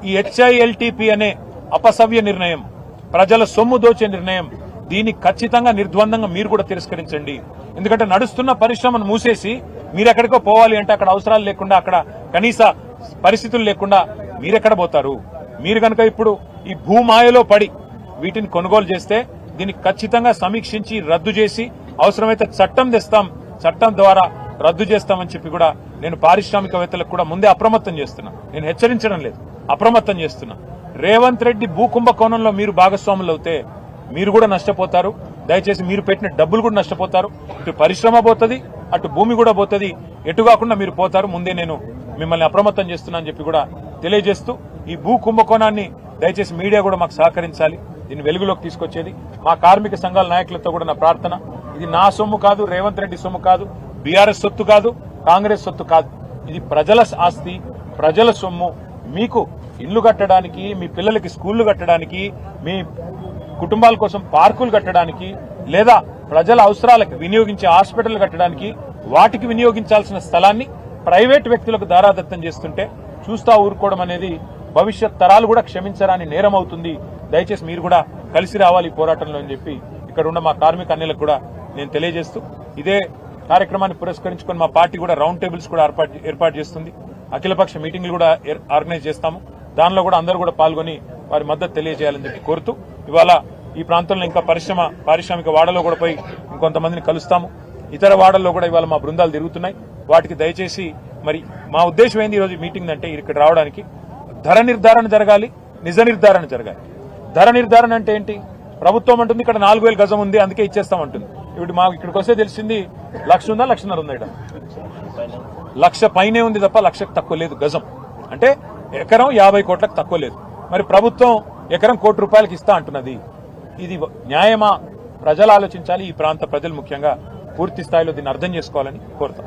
ఈ హెచ్ఐఎల్టీపీ అనే అపసవ్య నిర్ణయం, ప్రజల సొమ్ము దోచే నిర్ణయం, దీన్ని ఖచ్చితంగా నిర్ద్వందంగా మీరు కూడా తిరస్కరించండి. ఎందుకంటే నడుస్తున్న పరిశ్రమను మూసేసి మీరెక్కడికో పోవాలి అంటే అక్కడ అవసరాలు లేకుండా, అక్కడ కనీస పరిస్థితులు లేకుండా మీరెక్కడ పోతారు? మీరు కనుక ఇప్పుడు ఈ భూమాయలో పడి వీటిని కొనుగోలు చేస్తే దీన్ని ఖచ్చితంగా సమీక్షించి రద్దు చేసి అవసరమైతే చట్టం తెస్తాం, చట్టం ద్వారా రద్దు చేస్తామని చెప్పి కూడా నేను పారిశ్రామికవేత్తలకు కూడా ముందే అప్రమత్తం చేస్తున్నా. నేను హెచ్చరించడం లేదు, అప్రమత్తం చేస్తున్నా. రేవంత్ రెడ్డి భూ కుంభకోణంలో మీరు భాగస్వాములు అవుతే మీరు కూడా నష్టపోతారు. దయచేసి మీరు పెట్టిన డబ్బులు కూడా నష్టపోతారు. ఇటు పరిశ్రమ పోతుంది, అటు భూమి కూడా పోతుంది. ఎటు కాకుండా మీరు పోతారు. ముందే నేను మిమ్మల్ని అప్రమత్తం చేస్తున్నా అని చెప్పి కూడా తెలియజేస్తూ, ఈ భూ కుంభకోణాన్ని దయచేసి మీడియా కూడా మాకు సహకరించాలి. దీన్ని వెలుగులోకి తీసుకొచ్చేది మా కార్మిక సంఘాల నాయకులతో కూడా నా ప్రార్థన. ఇది నా సొమ్ము కాదు, రేవంత్ రెడ్డి సొమ్ము కాదు, బీఆర్ఎస్ సొత్తు కాదు, కాంగ్రెస్ సొత్తు కాదు. ఇది ప్రజల ఆస్తి, ప్రజల సొమ్ము. మీకు ఇల్లు కట్టడానికి, మీ పిల్లలకి స్కూళ్లు కట్టడానికి, మీ కుటుంబాల కోసం పార్కులు కట్టడానికి, లేదా ప్రజల అవసరాలకు వినియోగించే హాస్పిటల్ కట్టడానికి, వాటికి వినియోగించాల్సిన స్థలాన్ని ప్రైవేట్ వ్యక్తులకు దారాదత్తం చేస్తుంటే చూస్తా ఊరుకోవడం అనేది భవిష్యత్ తరాలు కూడా క్షమించరాని నేరం అవుతుంది. దయచేసి మీరు కూడా కలిసి రావాలి ఈ పోరాటంలో అని చెప్పి ఇక్కడ ఉన్న మా కార్మిక అన్యులకు కూడా నేను తెలియజేస్తూ, ఇదే కార్యక్రమాన్ని పురస్కరించుకొని మా పార్టీ కూడా రౌండ్ టేబుల్స్ కూడా ఏర్పాటు చేస్తుంది. అఖిలపక్ష మీటింగ్లు కూడా ఆర్గనైజ్ చేస్తాము. దానిలో కూడా అందరూ కూడా పాల్గొని వారి మద్దతు తెలియజేయాలని చెప్పి కోరుతూ, ఇవాళ ఈ ప్రాంతంలో ఇంకా పారిశ్రామిక వాడలో కూడా పోయి ఇంకొంతమందిని కలుస్తాము. ఇతర వాడల్లో కూడా ఇవాళ మా బృందాలు తిరుగుతున్నాయి. వాటికి దయచేసి మరి మా ఉద్దేశం ఏంది ఈరోజు మీటింగ్ అంటే, ఇక్కడ రావడానికి ధర నిర్ధారణ జరగాలి, నిజ నిర్ధారణ జరగాలి. ధర నిర్ధారణ అంటే ఏంటి? ప్రభుత్వం అంటుంది ఇక్కడ 4000 గజం ఉంది అందుకే ఇచ్చేస్తామంటుంది. ఇప్పుడు మాకు ఇక్కడికి వస్తే తెలిసింది 1,00,000 ఉందా, 1,50,000 ఉందా? ఇక్కడ 1,00,000 పైనే ఉంది తప్ప 1,00,000కు తక్కువ లేదు గజం. అంటే ఎకరం 50 కోట్లకు తక్కువ లేదు. మరి ప్రభుత్వం ఎకరం ₹1,00,00,000 ఇస్తా అంటున్నది. ఇది న్యాయమా? ప్రజలు ఆలోచించాలి. ఈ ప్రాంత ప్రజలు ముఖ్యంగా పూర్తి స్థాయిలో దీన్ని అర్థం చేసుకోవాలని కోరుతాం.